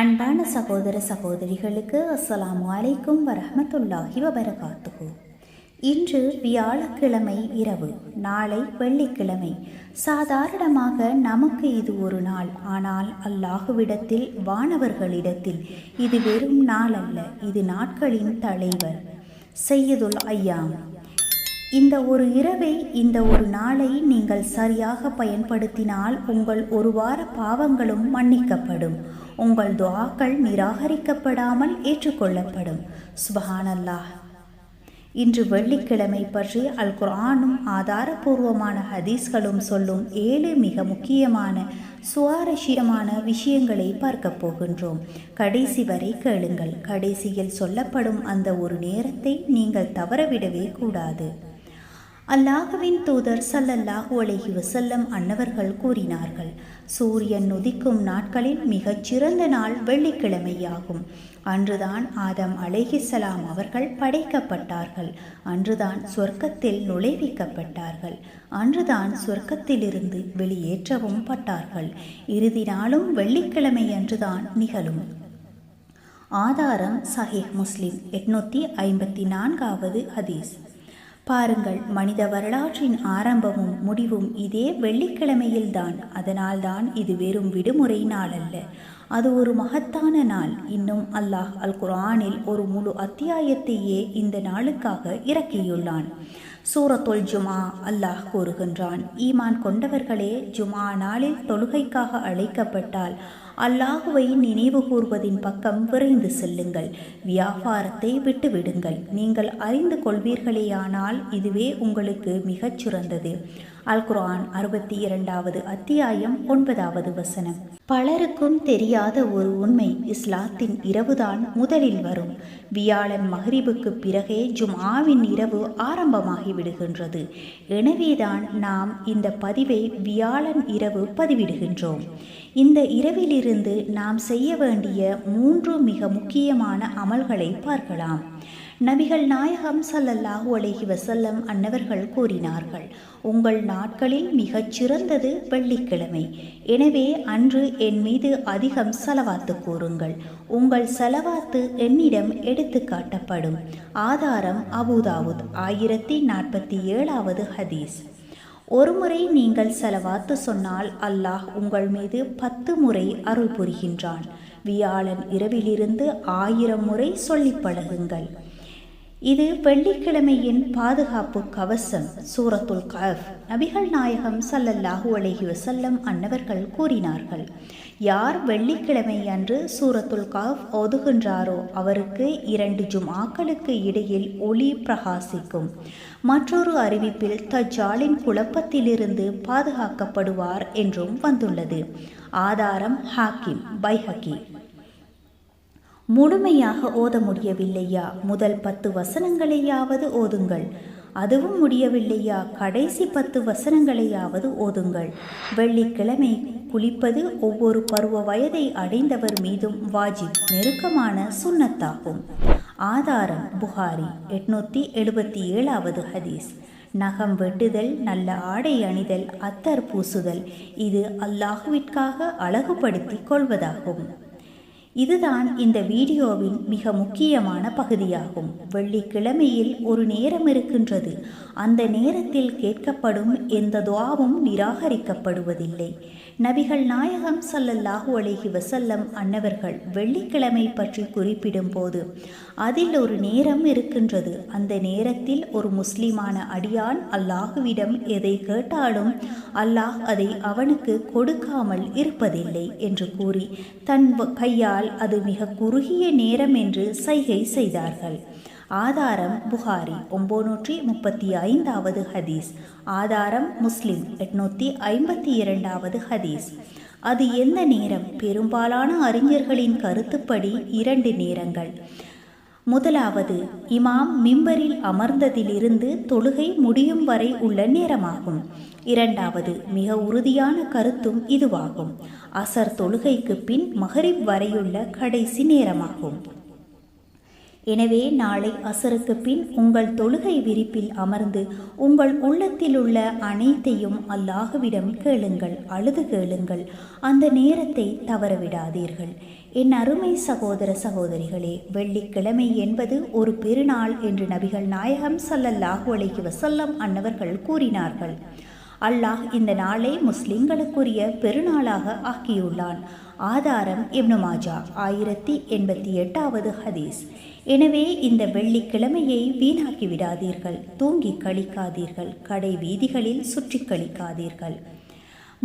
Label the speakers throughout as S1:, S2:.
S1: அன்பான சகோதர சகோதரிகளுக்கு அஸ்ஸலாமு அலைக்கும் வரஹ்மத்துல்லாஹி வபரகாத்துஹு. இன்று வியாழக்கிழமை இரவு, நாளை வெள்ளிக்கிழமை. சாதாரணமாக நமக்கு இது ஒரு நாள், ஆனால் அல்லாஹுவிடத்தில், வானவர்களிடத்தில் இது வெறும் நாள் அல்ல, இது நாட்களின் தலைவர், சையதுல் ஐயாம். இந்த ஒரு இரவை, இந்த ஒரு நாளை நீங்கள் சரியாக பயன்படுத்தினால் உங்கள் ஒரு வார பாவங்களும் மன்னிக்கப்படும், உங்கள் துஆக்கள் நிராகரிக்கப்படாமல் ஏற்றுக்கொள்ளப்படும். சுப்ஹானல்லாஹ். இன்று வெள்ளிக்கிழமை பற்றி அல் குர்ஆனும் ஆதாரபூர்வமான ஹதீஸ்களும் சொல்லும் 7 மிக முக்கியமான சுவாரஸ்யமான விஷயங்களை பார்க்க போகின்றோம். கடைசி வரை கேளுங்கள். கடைசியில் சொல்லப்படும் அந்த ஒரு நேரத்தை நீங்கள் தவறவிடவே கூடாது. அல்லாஹ்வின் தூதர் ஸல்லல்லாஹு அலைஹி வஸல்லம் அன்னவர்கள் கூறினார்கள், சூரியன் உதிக்கும் நாட்களில் மிகச் சிறந்த நாள் வெள்ளிக்கிழமையாகும். அன்றுதான் ஆதம் அலைஹிஸ்ஸலாம் அவர்கள் படைக்கப்பட்டார்கள், அன்றுதான் சொர்க்கத்தில் நுழைவிக்கப்பட்டார்கள், அன்றுதான் சொர்க்கத்திலிருந்து வெளியேற்றவும் பட்டார்கள். இறுதி நாளும் வெள்ளிக்கிழமை அன்றுதான் நிகழும். ஆதாரம் சஹீஹ் முஸ்லிம் 854வது ஹதீஸ். பாருங்கள், மனித வரலாற்றின் ஆரம்பமும் முடிவும் இதே வெள்ளிக்கிழமையில்தான். அதனால்தான் இது வெறும் விடுமுறை நாள் அல்ல, அது ஒரு மகத்தான நாள். இன்னும் அல்லாஹ் அல் குர்ஆனில் ஒரு முழு அத்தியாயத்தையே இந்த நாளுக்காக இறக்கியுள்ளான். சூரத்துல் ஜுமா அல்லாஹ் கூறுகின்றான், ஈமான் கொண்டவர்களே, ஜுமா நாளில் தொழுகைக்காக அழைக்கப்பட்டால் அல்லாஹுவை நினைவு கூர்வதின் பக்கம் விரைந்து செல்லுங்கள், வியாபாரத்தை விட்டுவிடுங்கள், நீங்கள் அறிந்து கொள்வீர்களேயானால் இதுவே உங்களுக்கு மிகச் சிறந்தது. அல் குர்ஆன் 62வது அத்தியாயம் 9வது வசனம். பலருக்கும் தெரியாத ஒரு உண்மை, இஸ்லாத்தின் இரவுதான் முதலில் வரும். வியாழன் மஹ்ரிபுக்கு பிறகே ஜும்ஆவின் இரவு ஆரம்பமாகி விடுகின்றது. எனவேதான் நாம் இந்த பதிவை வியாழன் இரவு பதிவிடுகின்றோம். இந்த இரவிலிருந்து நாம் செய்ய வேண்டிய 3 மிக முக்கியமான அமல்களை பார்க்கலாம். நபிகள் நாயகம் ஸல்லல்லாஹு அலைஹி வஸல்லம் அன்னவர்கள் கூறினார்கள், உங்கள் நாட்களில் மிகச் சிறந்தது வெள்ளிக்கிழமை. எனவே அன்று என் மீது அதிகம் ஸலவாத்து கூறுங்கள், உங்கள் ஸலவாத்து என்னிடம் எடுத்து காட்டப்படும். ஆதாரம் அபூதாவுத் 1047வது ஹதீஸ். ஒருமுறை நீங்கள் ஸலவாத்து சொன்னால் அல்லாஹ் உங்கள் மீது 10 முறை அருள் புரிகின்றான். வியாழன் இரவிலிருந்து 1000 முறை சொல்லி பழகுங்கள். இது வெள்ளிக்கிழமையின் பாதுகாப்பு கவசம். சூரத்துல் கஹஃப். நபிகள் நாயகம் ஸல்லல்லாஹு அலைஹி வஸல்லம் அன்னவர்கள் கூறினார்கள், யார் வெள்ளிக்கிழமை அன்று சூரத்துல் கஹஃப் ஓதுகின்றாரோ அவருக்கு 2 ஜும்ஆக்களுக்கு இடையில் ஒளி பிரகாசிக்கும். மற்றொரு அறிவிப்பில் தஜ்ஜாலின் குழப்பத்திலிருந்து பாதுகாக்கப்படுவார் என்றும் வந்துள்ளது. ஆதாரம் ஹாக்கிம் பைஹகி. முழுமையாக ஓத முடியவில்லையா, முதல் 10 வசனங்களையாவது ஓதுங்கள். அதுவும் முடியவில்லையா, கடைசி 10 வசனங்களையாவது ஓதுங்கள். வெள்ளிக்கிழமை குளிப்பது ஒவ்வொரு பருவ வயதை அடைந்தவர் மீதும் வாஜிப், நெருக்கமான சுன்னத்தாகும். ஆதாரம் புகாரி 877வது ஹதீஸ். நகம் வெட்டுதல், நல்ல ஆடை அணிதல், அத்தர் பூசுதல், இது அல்லாஹுவிற்காக அழகுபடுத்தி கொள்வதாகும். இதுதான் இந்த வீடியோவின் மிக முக்கியமான பகுதியாகும். வெள்ளிக்கிழமையில் ஒரு நேரம் இருக்கின்றது. அந்த நேரத்தில் கேட்கப்படும் எந்த துஆவும் நிராகரிக்கப்படுவதில்லை. நபிகள் நாயகம் ஸல்லல்லாஹு அலைஹி வஸல்லம் அன்னவர்கள் வெள்ளிக்கிழமை பற்றி குறிப்பிடும் போது அதில் ஒரு நேரம் இருக்கின்றது. அந்த நேரத்தில் ஒரு முஸ்லிமான அடியான் அல்லாஹுவிடம் எதை கேட்டாலும் அல்லாஹ் அதை அவனுக்கு கொடுக்காமல் இருப்பதில்லை என்று கூறி தன் கையால் அது மிக குறுகிய நேரம் என்று சைகை செய்தார்கள். ஆதாரம் புகாரி 935வது ஹதீஸ். ஆதாரம் முஸ்லிம் 852வது ஹதீஸ். அது எந்த நேரம்? பெரும்பாலான அறிஞர்களின் கருத்துப்படி 2 நேரங்கள். முதலாவது, இமாம் மிம்பரில் அமர்ந்ததிலிருந்து தொழுகை முடியும் வரை உள்ள நேரமாகும். இரண்டாவது, மிக உறுதியான கருத்தும் இதுவாகும், அசர் தொழுகைக்கு பின் மகரிப் வரையுள்ள கடைசி நேரமாகும். எனவே நாளை அசருக்கு பின் உங்கள் தொழுகை விரிப்பில் அமர்ந்து உங்கள் உள்ளத்தில் உள்ள அனைத்தையும் அல்லாஹ்விடம் கேளுங்கள், அழுது கேளுங்கள். அந்த நேரத்தை தவறவிடாதீர்கள். என் அருமை சகோதர சகோதரிகளே, வெள்ளிக்கிழமை என்பது ஒரு பெருநாள் என்று நபிகள் நாயகம் ஸல்லல்லாஹு அலைஹி வஸல்லம் அன்னவர்கள் கூறினார்கள். அல்லாஹ் இந்த நாளை முஸ்லிம்களுக்குரிய பெருநாளாக ஆக்கியுள்ளான். ஆதாரம் இப்னு மாஜா 1088வது ஹதீஸ். எனவே இந்த வெள்ளிக்கிழமையை வீணாக்கி விடாதீர்கள். தூங்கி கழிக்காதீர்கள். கடை வீதிகளில் சுற்றி கழிக்காதீர்கள்.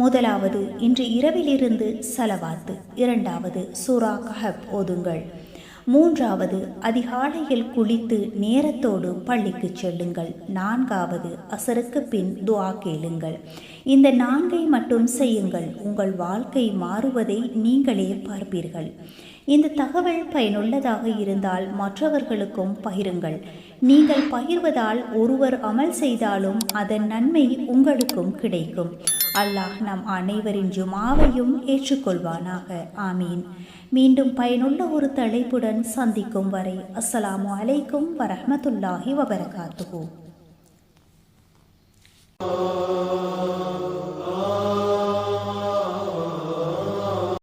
S1: முதலாவது, இன்று இரவிலிருந்து சலவாத்து. இரண்டாவது, சூரா கஹப் ஓதுங்கள். மூன்றாவது, அதிகாலையில் குளித்து நேரத்தோடு பள்ளிக்கு செல்லுங்கள். நான்காவது, அசருக்கு பின் துஆ கேளுங்கள். இந்த 4ஐ மட்டும் செய்யுங்கள். உங்கள் வாழ்க்கை மாறுவதை நீங்களே பார்ப்பீர்கள். இந்த தகவல் பயனுள்ளதாக இருந்தால் மற்றவர்களுக்கும் பகிருங்கள். நீங்கள் பகிர்வதால் ஒருவர் அமல் செய்தாலும் அதன் நன்மை உங்களுக்கும் கிடைக்கும். அல்லாஹ் நம் அனைவரின் ஜுமாவையும் ஏற்றுக்கொள்வானாக. ஆமீன். மீண்டும் பயனுள்ள ஒரு தலைப்புடன் சந்திக்கும் வரை அஸ்ஸலாமு அலைக்கும் வரஹ்மத்துல்லாஹி வபரகாத்துஹு.